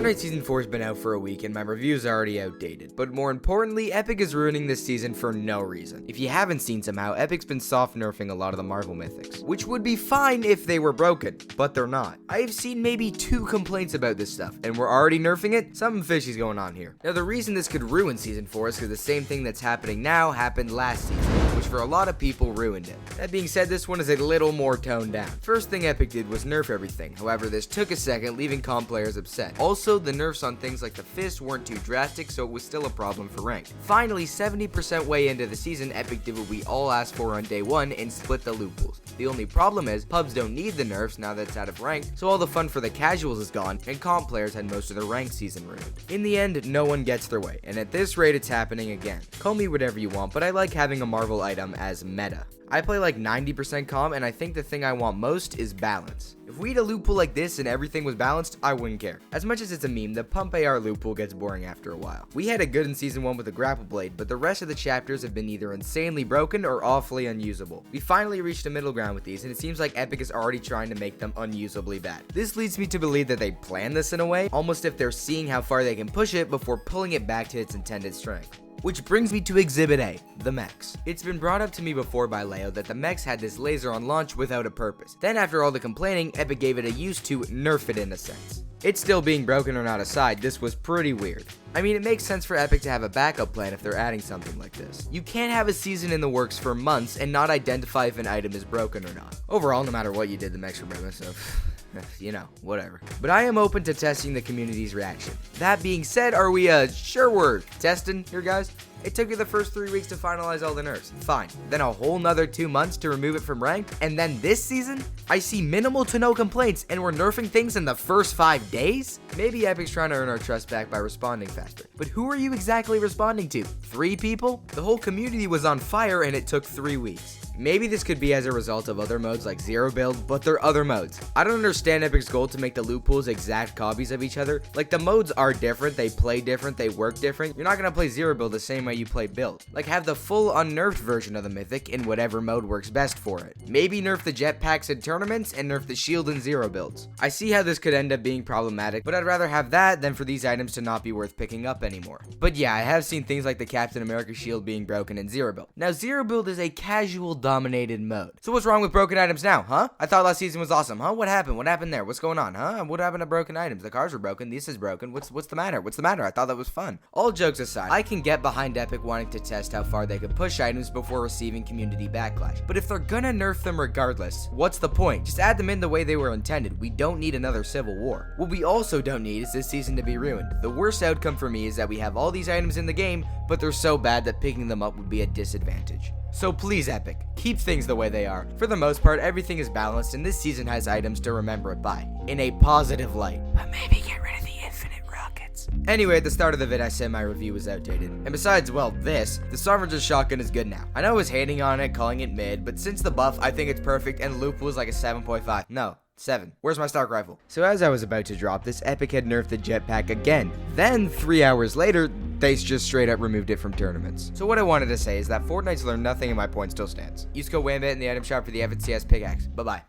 Fortnite Season 4 has been out for a week and my review is already outdated, but more importantly, Epic is ruining this season for no reason. If you haven't seen somehow, Epic's been soft nerfing a lot of the Marvel Mythics, which would be fine if they were broken, but they're not. I've seen maybe 2 complaints about this stuff, and we're already nerfing it? Something fishy's going on here. Now the reason this could ruin Season 4 is because the same thing that's happening now happened last season, which for a lot of people ruined it. That being said, this one is a little more toned down. First thing Epic did was nerf everything, however this took a second, leaving comp players upset. Also, the nerfs on things like the fist weren't too drastic, so it was still a problem for ranked. Finally, 70% way into the season, Epic did what we all asked for on day 1 and split the loot pools. The only problem is, pubs don't need the nerfs now that it's out of ranked, so all the fun for the casuals is gone, and comp players had most of their ranked season ruined. In the end, no one gets their way, and at this rate it's happening again. Call me whatever you want, but I like having a Marvel item as meta. I play like 90% calm, and I think the thing I want most is balance. If we had a loot pool like this and everything was balanced, I wouldn't care. As much as it's a meme, the pump AR loot pool gets boring after a while. We had it good in season 1 with the grapple blade, but the rest of the chapters have been either insanely broken or awfully unusable. We finally reached a middle ground with these, and it seems like Epic is already trying to make them unusably bad. This leads me to believe that they planned this in a way, almost if they're seeing how far they can push it before pulling it back to its intended strength. Which brings me to Exhibit A, the mechs. It's been brought up to me before by Leo that the mechs had this laser on launch without a purpose. Then after all the complaining, Epic gave it a use to nerf it in a sense. It's still being broken or not aside, this was pretty weird. I mean, it makes sense for Epic to have a backup plan if they're adding something like this. You can't have a season in the works for months and not identify if an item is broken or not. Overall, no matter what you did, the mechs were broken, so you know, whatever. But I am open to testing the community's reaction. That being said, are we sure word testing here, guys? It took you the first 3 weeks to finalize all the nerfs. Fine. Then a whole nother 2 months to remove it from ranked. And then this season, I see minimal to no complaints and we're nerfing things in the first 5 days? Maybe Epic's trying to earn our trust back by responding faster. But who are you exactly responding to? 3 people? The whole community was on fire and it took 3 weeks. Maybe this could be as a result of other modes like Zero Build, but they're other modes. I don't understand Epic's goal to make the loot pools exact copies of each other. Like, the modes are different, they play different, they work different. You're not gonna play Zero Build the same way you play Build. Like, have the full unnerfed version of the Mythic in whatever mode works best for it. Maybe nerf the jetpacks in tournaments and nerf the shield in Zero Builds. I see how this could end up being problematic, but I'd rather have that than for these items to not be worth picking up anymore. But yeah, I have seen things like the Captain America shield being broken in Zero Build. Now, Zero Build is a casual dominated mode. So what's wrong with broken items now, huh? I thought last season was awesome, huh? What happened? What happened there? What's going on, huh? What happened to broken items? The cars were broken, this is broken. What's the matter? What's the matter? I thought that was fun. All jokes aside, I can get behind Epic wanting to test how far they could push items before receiving community backlash. But if they're gonna nerf them regardless, what's the point? Just add them in the way they were intended. We don't need another civil war. What we also don't need is this season to be ruined. The worst outcome for me is that we have all these items in the game, but they're so bad that picking them up would be a disadvantage. So please, Epic, keep things the way they are. For the most part, everything is balanced and this season has items to remember it by, in a positive light. But maybe get rid of the infinite rockets. Anyway, at the start of the vid, I said my review was outdated. And besides, well, the Sovereign's shotgun is good now. I know I was hating on it, calling it mid, but since the buff, I think it's perfect and loop was like a 7.5. No. 7. Where's my Stark rifle? So as I was about to drop this, Epic had nerfed the jetpack again. Then 3 hours later, they just straight up removed it from tournaments. So what I wanted to say is that Fortnite's learned nothing and my point still stands. Use code WAMBIT in the item shop for the FNCS pickaxe. Bye bye.